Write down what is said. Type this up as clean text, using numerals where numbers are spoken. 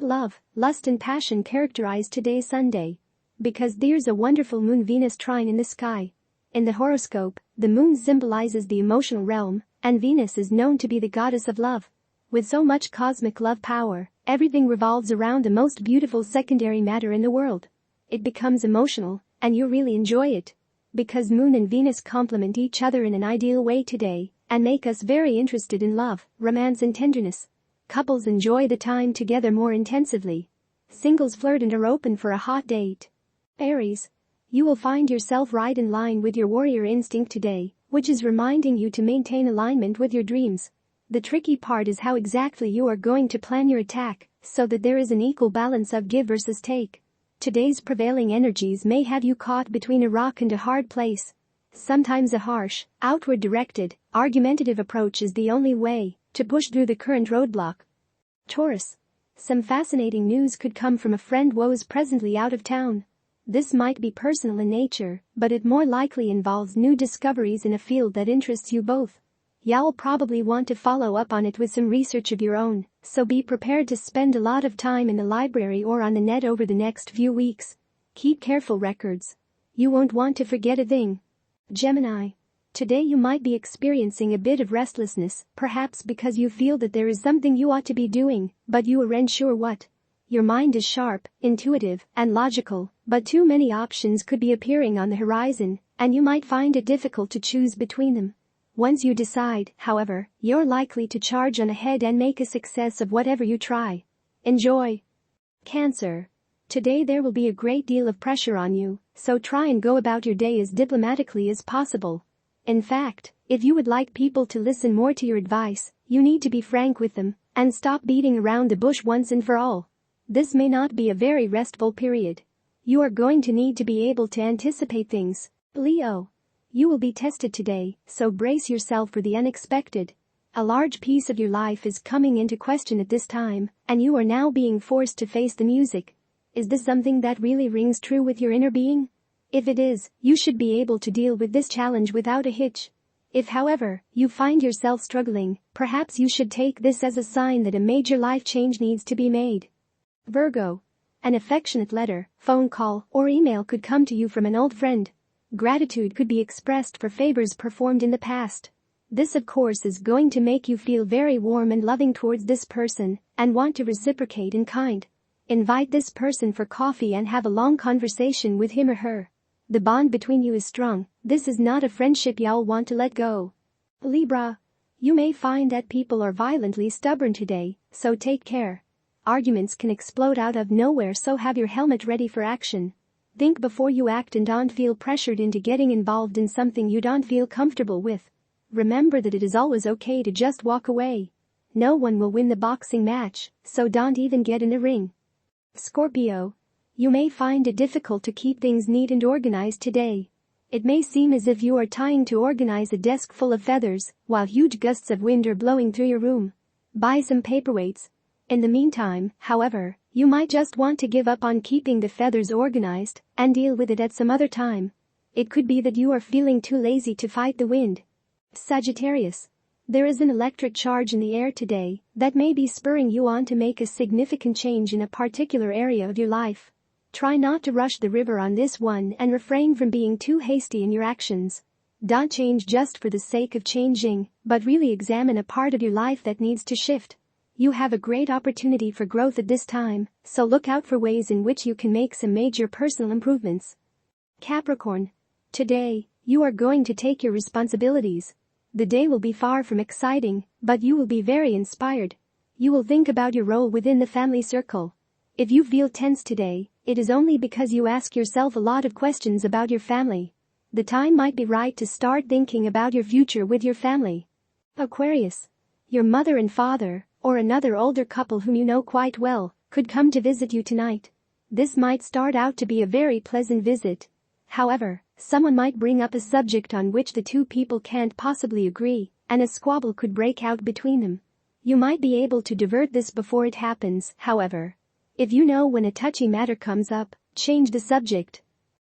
love, lust and passion characterize today's Sunday. Because there's a wonderful Moon-Venus trine in the sky. In the horoscope, the moon symbolizes the emotional realm, and Venus is known to be the goddess of love. With so much cosmic love power, everything revolves around the most beautiful secondary matter in the world. It becomes emotional, and you really enjoy it. Because Moon and Venus complement each other in an ideal way today, and make us very interested in love, romance and tenderness. Couples enjoy the time together more intensively. Singles flirt and are open for a hot date. Aries. You will find yourself right in line with your warrior instinct today, which is reminding you to maintain alignment with your dreams. The tricky part is how exactly you are going to plan your attack, so that there is an equal balance of give versus take. Today's prevailing energies may have you caught between a rock and a hard place. Sometimes a harsh, outward-directed, argumentative approach is the only way to push through the current roadblock. Taurus. Some fascinating news could come from a friend who is presently out of town. This might be personal in nature, but it more likely involves new discoveries in a field that interests you both. You'll probably want to follow up on it with some research of your own, so be prepared to spend a lot of time in the library or on the net over the next few weeks. Keep careful records. You won't want to forget a thing. Gemini. Today you might be experiencing a bit of restlessness, perhaps because you feel that there is something you ought to be doing, but you aren't sure what. Your mind is sharp, intuitive, and logical, but too many options could be appearing on the horizon, and you might find it difficult to choose between them. Once you decide, however, you're likely to charge on ahead and make a success of whatever you try. Enjoy. Cancer. Today there will be a great deal of pressure on you, so try and go about your day as diplomatically as possible. In fact, if you would like people to listen more to your advice, you need to be frank with them and stop beating around the bush once and for all. This may not be a very restful period. You are going to need to be able to anticipate things. Leo. You will be tested today, so brace yourself for the unexpected. A large piece of your life is coming into question at this time, and you are now being forced to face the music. Is this something that really rings true with your inner being? If it is, you should be able to deal with this challenge without a hitch. If, however, you find yourself struggling, perhaps you should take this as a sign that a major life change needs to be made. Virgo. An affectionate letter, phone call, or email could come to you from an old friend. Gratitude could be expressed for favors performed in the past. This, of course, is going to make you feel very warm and loving towards this person and want to reciprocate in kind. Invite this person for coffee and have a long conversation with him or her. The bond between you is strong. This is not a friendship you'll want to let go. Libra. You may find that people are violently stubborn today, so take care. Arguments can explode out of nowhere, so have your helmet ready for action. Think before you act and don't feel pressured into getting involved in something you don't feel comfortable with. Remember that it is always okay to just walk away. No one will win the boxing match, so don't even get in a ring. Scorpio. You may find it difficult to keep things neat and organized today. It may seem as if you are trying to organize a desk full of feathers while huge gusts of wind are blowing through your room. Buy some paperweights. In the meantime, however, you might just want to give up on keeping the feathers organized and deal with it at some other time. It could be that you are feeling too lazy to fight the wind. Sagittarius. There is an electric charge in the air today that may be spurring you on to make a significant change in a particular area of your life. Try not to rush the river on this one and refrain from being too hasty in your actions. Don't change just for the sake of changing, but really examine a part of your life that needs to shift. You have a great opportunity for growth at this time, so look out for ways in which you can make some major personal improvements. Capricorn. Today, you are going to take your responsibilities. The day will be far from exciting, but you will be very inspired. You will think about your role within the family circle. If you feel tense today, it is only because you ask yourself a lot of questions about your family. The time might be right to start thinking about your future with your family. Aquarius. Your mother and father, or another older couple whom you know quite well, could come to visit you tonight. This might start out to be a very pleasant visit. However, someone might bring up a subject on which the two people can't possibly agree, and a squabble could break out between them. You might be able to divert this before it happens, however. If you know when a touchy matter comes up, change the subject.